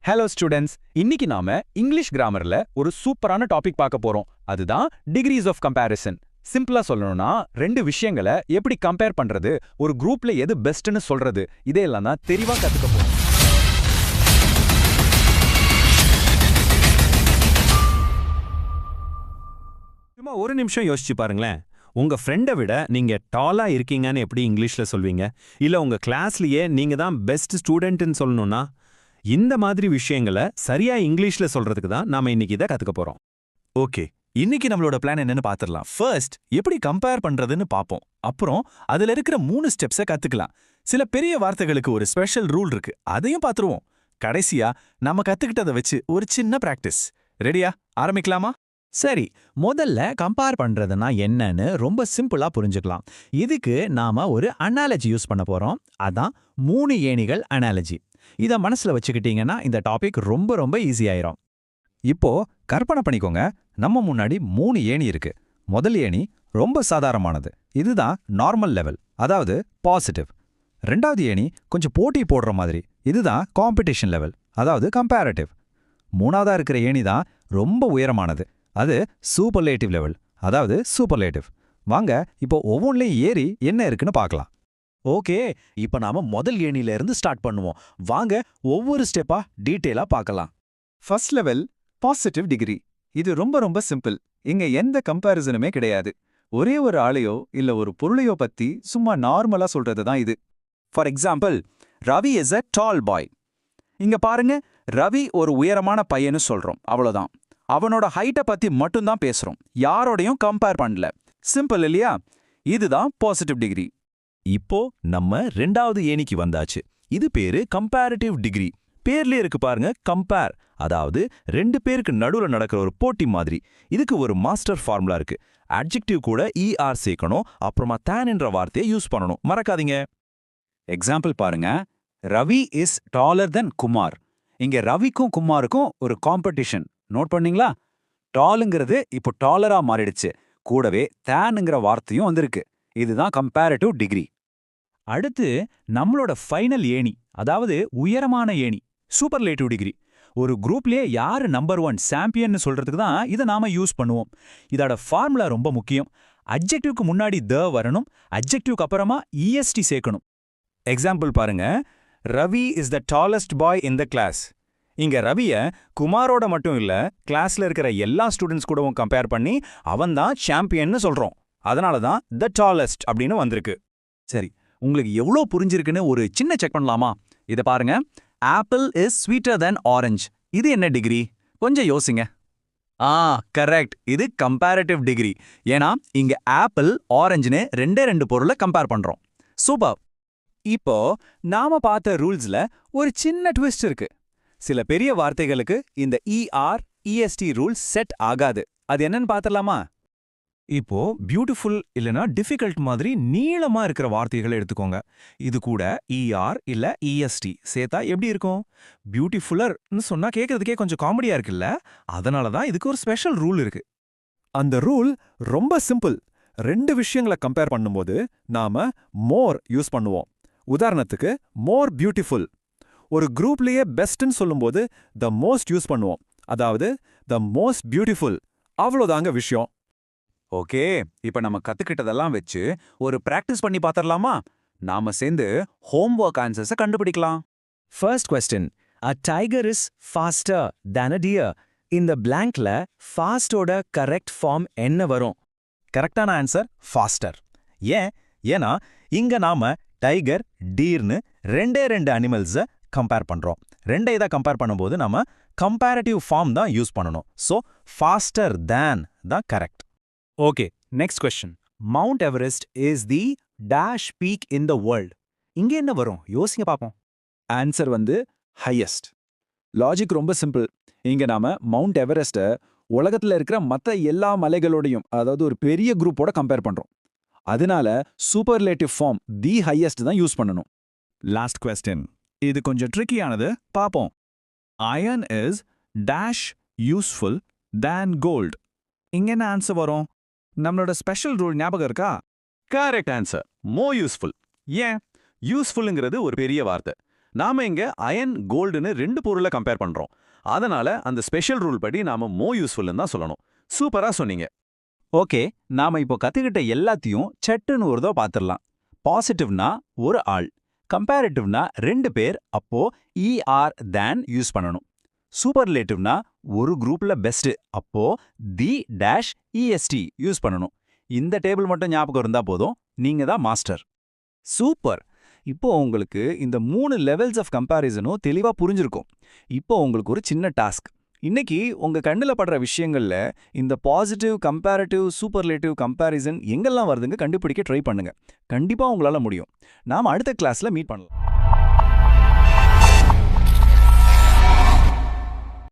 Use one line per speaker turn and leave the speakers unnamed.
Hello students, இன்னைக்கு நாம English கிராமர்ல ஒரு சூப்பரான டாபிக் பார்க்க போறோம். அதுதான் டிகிரீஸ் ஆஃப் கம்பேரிசன். சிம்பிளா சொல்லணும்னா ரெண்டு விஷயங்களை எப்படி கம்பேர் பண்றது, ஒரு குரூப்ல எது பெஸ்ட்னு சொல்றது, இதையெல்லாம் தான் தெளிவா கத்துக்க போறோம்.
சும்மா ஒரு நிமிஷம் யோசிச்சு பாருங்களேன். உங்க ஃப்ரெண்டை விட நீங்க டாலா இருக்கீங்கன்னு எப்படி இங்கிலீஷ்ல சொல்வீங்க? இல்ல உங்க கிளாஸ்லயே நீங்க தான் பெஸ்ட் ஸ்டூடெண்ட்னு சொல்லணும்னா இந்த மாதிரி விஷயங்களை சரியா இங்கிலீஷ்ல சொல்றதுக்கு தான் நாம இன்னைக்கு இதை கத்துக்க போறோம்.
ஓகே, இன்னைக்கு நம்மளோட பிளான் என்னன்னு பாத்துடலாம். ஃபர்ஸ்ட் எப்படி கம்பேர் பண்றதுன்னு பாப்போம். அப்புறம் அதுல இருக்கிற 3 ஸ்டெப்ஸை கத்துக்கலாம். சில பெரிய வார்த்தைகளுக்கு ஒரு ஸ்பெஷல் ரூல் இருக்கு, அதையும் பாத்துருவோம். கடைசியா நம்ம கத்துக்கிட்டதை வச்சு ஒரு சின்ன பிராக்டிஸ். ரெடியா? ஆரம்பிக்கலாமா?
சரி, முதல்ல கம்பேர் பண்றதுனா என்னன்னு ரொம்ப சிம்பிளா புரிஞ்சுக்கலாம். இதுக்கு நாம ஒரு அனாலஜி யூஸ் பண்ண போறோம். அதான் 3 ஏணிகள் அனாலஜி. இத மனசுல வச்சுக்கிட்டீங்கன்னா இந்த டாபிக் ரொம்ப ரொம்ப ஈஸி ஆயிரும்.
இப்போ கற்பனை பண்ணிக்கோங்க, நம்ம முன்னாடி 3 ஏணி இருக்கு. முதல் ஏணி ரொம்ப சாதாரணமானது, இதுதான் நார்மல் லெவல், அதாவது பாசிட்டிவ். ரெண்டாவது ஏணி கொஞ்சம் போட்டி போடுற மாதிரி, இதுதான் காம்படிஷன் லெவல், அதாவது கம்பேரட்டிவ். மூணாவதா இருக்கிற ஏணி தான் ரொம்ப உயரமானது, அது சூப்பர்லேட்டிவ் லெவல், அதாவது சூப்பர்லேட்டிவ். வாங்க இப்போ ஒவ்வொன்றிலையும் ஏறி என்ன இருக்குன்னு பார்க்கலாம்.
ஓகே, இப்ப நாம முதல் ஏணில இருந்து ஸ்டார்ட் பண்ணுவோம். வாங்க ஒவ்வொரு ஸ்டெப்பா டீட்டெயிலா பார்க்கலாம்.
First level positive degree. இது ரொம்ப ரொம்ப சிம்பிள். இங்க எந்த கம்பேரிசனுமே கிடையாது. ஒரே ஒரு ஆளையோ இல்ல ஒரு பொருளையோ பத்தி சும்மா நார்மலா சொல்றது தான் இது.
For example, Ravi is a tall boy. இங்க பாருங்க, ரவி ஒரு உயரமான பையன்னு சொல்றோம், அவ்வளவுதான். அவனோட ஹைட்டை பத்தி மட்டும்தான் பேசுறோம், யாரோடையும் கம்பேர் பண்ணல. சிம்பிள் இல்லையா? இதுதான் பாசிட்டிவ் டிகிரி.
இப்போ நம்ம ரெண்டாவது ஏணிக்கு வந்தாச்சு. இது பேரு கம்பேரிட்டிவ் டிகிரி. பேர்லயே இருக்கு பாருங்க, கம்பேர். அதாவது ரெண்டு பேருக்கு நடுவுல நடக்கிற ஒரு போட்டி மாதிரி. இதுக்கு ஒரு மாஸ்டர் ஃபார்முலா இருக்கு. அட்ஜெக்டிவ் கூட ER சேர்க்கணும், அப்புறமா தேன் என்ற வார்த்தையை யூஸ் பண்ணணும், மறக்காதீங்க.
எக்ஸாம்பிள் பாருங்க, ரவி இஸ் டாலர் தென் குமார். இங்க ரவிக்கும் குமாருக்கும் ஒரு காம்படிஷன். நோட் பண்ணீங்களா? டாலுங்கிறது இப்போ டாலரா மாறிடுச்சு, கூடவே தேனுங்கிற வார்த்தையும் வந்திருக்கு. இதுதான் கம்பேரிட்டிவ் டிகிரி.
அடுத்து நம்மளோட ஃபைனல் ஏணி, அதாவது உயரமான ஏணி, சூப்பர்லேட்டிவ் டிகிரி. ஒரு குரூப்லயே யாரு நம்பர் 1 சாம்பியன்னு சொல்றதுக்கு தான் இதை நாம யூஸ் பண்ணுவோம். இதோட ஃபார்முலா ரொம்ப முக்கியம். அட்ஜெக்டிவ்க்கு முன்னாடி த வரணும், அட்ஜெக்டிவ்க்கு அப்புறமா EST சேர்க்கணும்.
எக்ஸாம்பிள் பாருங்க, Ravi is the tallest boy in the class. இங்க ரவிய குமாரோட மட்டும் இல்ல, கிளாஸ்ல இருக்கிற எல்லா ஸ்டூடெண்ட்ஸ் கூடவும் கம்பேர் பண்ணி அவன் தான் சாம்பியன்னு சொல்றோம். அதனால தான் த டாலஸ்ட் அப்படின்னு வந்திருக்கு.
சரி, உங்களுக்கு எவ்வளோ புரிஞ்சிருக்குன்னு ஒரு சின்ன செக் பண்ணலாமா? இதை பாருங்க, apple is sweeter then orange. இது என்ன டிகிரி? கொஞ்சம் யோசிங்க. கரெக்ட், இது கம்பேரிட்டிவ் டிகிரி. ஏன்னா இங்க ஆப்பிள் ஆரஞ்சுன்னு ரெண்டு பொருளை கம்பேர் பண்றோம். சூப்பர். இப்போ நாம பார்த்த ரூல்ஸ்ல ஒரு சின்ன ட்விஸ்ட் இருக்கு. சில பெரிய வார்த்தைகளுக்கு இந்த ER EST ரூல்ஸ் செட் ஆகாது. அது என்னன்னு பார்த்துடலாமா?
இப்போ பியூட்டிஃபுல் இல்லனா டிஃபிகல்ட் மாதிரி நீளமா இருக்கிற வார்த்தைகளை எடுத்துக்கோங்க. இது கூட ER இல்ல EST சேர்த்தா எப்படி இருக்கும்? பியூட்டிஃபுல்லர்னு சொன்னா கேட்கறதுக்கே கொஞ்சம் காமெடியா இருக்குல்ல? அதனால தான் இதுக்கு ஒரு ஸ்பெஷல் ரூல் இருக்கு.
அந்த ரூல் ரொம்ப சிம்பிள். ரெண்டு விஷயங்களை கம்பேர் பண்ணும்போது நாம மோர் யூஸ் பண்ணுவோம். உதாரணத்துக்கு மோர் பியூட்டிஃபுல். ஒரு குரூப்லயே பெஸ்ட்னு சொல்லும்போது த மோஸ்ட் யூஸ் பண்ணுவோம், அதாவது த மோஸ்ட் பியூட்டிஃபுல். அவ்வளோதாங்க விஷயம்.
ஓகே, இப்ப நம்ம கத்துக்கிட்டதெல்லாம் வச்சு ஒரு பிராக்டிஸ் பண்ணி பார்த்துடலாமா? நாம சேர்ந்து ஹோம்வொர்க் ஆன்சர்ஸை கண்டுபிடிக்கலாம்.
First question, a tiger is faster than a deer. இந்த பிளாங்க்ல ஃபாஸ்டோட கரெக்ட் ஃபார்ம் என்ன வரும்?
கரெக்டான ஆன்சர் ஃபாஸ்டர். ஏன்னா இங்க நாம டைகர், டீர்னு ரெண்டு அனிமல்ஸை கம்பேர் பண்றோம். ரெண்டை இதை கம்பேர் பண்ணும்போது நாம கம்பேரிட்டிவ் ஃபார்ம் தான் யூஸ் பண்ணணும். ஸோ ஃபாஸ்டர் தேன் தான் correct.
Okay, next question. Mount Everest is the dash peak in the world. இங்க என்ன வரும்? யோசிங்க பார்ப்போம். ஆன்சர் வந்து ஹையஸ்ட். லாஜிக் ரொம்ப சிம்பிள். இங்க நாம மவுண்ட் எவரெஸ்ட்டை உலகத்துல இருக்கிற மற்ற எல்லா மலைகளோடையும், அதாவது ஒரு பெரிய குரூப்போட கம்பேர் பண்றோம். அதனால சூப்பர்லேட்டிவ் ஃபார்ம் தி ஹையஸ்ட் தான் யூஸ் பண்ணணும்.
லாஸ்ட் கொஸ்டின், இது கொஞ்சம் ட்ரிக்கியானது, பாப்போம். Iron is dash useful than gold. இங்க என்ன ஆன்சர் வரும்? நம்மளோட ஸ்பெஷல் ரூல் ஞாபகம் இருக்கா?
Correct answer, more useful. ஏன் யூஸ்ஃபுல்ங்கிறது ஒரு பெரிய வார்த்தை.
நாம இங்க அயன் கோல்டுன்னு 2 பொருளை கம்பேர் பண்றோம். அதனால அந்த ஸ்பெஷல் ரூல் படி நாம மோர் யூஸ்ஃபுல்னு தான் சொல்லணும். சூப்பரா சொன்னீங்க.
ஓகே, நாம இப்போ கத்துக்கிட்ட எல்லாத்தையும் சட்டுன்னு ஒரு தடவை பார்த்துடலாம். பாசிட்டிவ்னா ஒரு ஆள், கம்பேரிட்டிவ்னா 2 பேர், அப்போ ER than யூஸ் பண்ணணும். சூப்பர்லேட்டிவ்னா ஒரு குரூப்ல பெஸ்ட், அப்போ தி டேஷ் EST யூஸ் பண்ணணும். இந்த டேபிள் மட்டும் ஞாபகம் இருந்தா போதும், நீங்க தான் மாஸ்டர். சூப்பர். இப்போ உங்களுக்கு இந்த 3 லெவல்ஸ் ஆஃப் கம்பேரிசனும் தெளிவா புரிஞ்சிருக்கும். இப்போ உங்களுக்கு ஒரு சின்ன டாஸ்க். இன்னைக்கு உங்க கண்ணுல படுற விஷயங்கள்ல இந்த பாசிட்டிவ், கம்பேரிட்டிவ், சூப்பர்லேட்டிவ் கம்பேரிசன் எங்கெல்லாம் வருதுங்க கண்டுபிடிக்க ட்ரை பண்ணுங்க. கண்டிப்பா உங்களால முடியும். நாம அடுத்த கிளாஸ்ல மீட் பண்ணலாம்.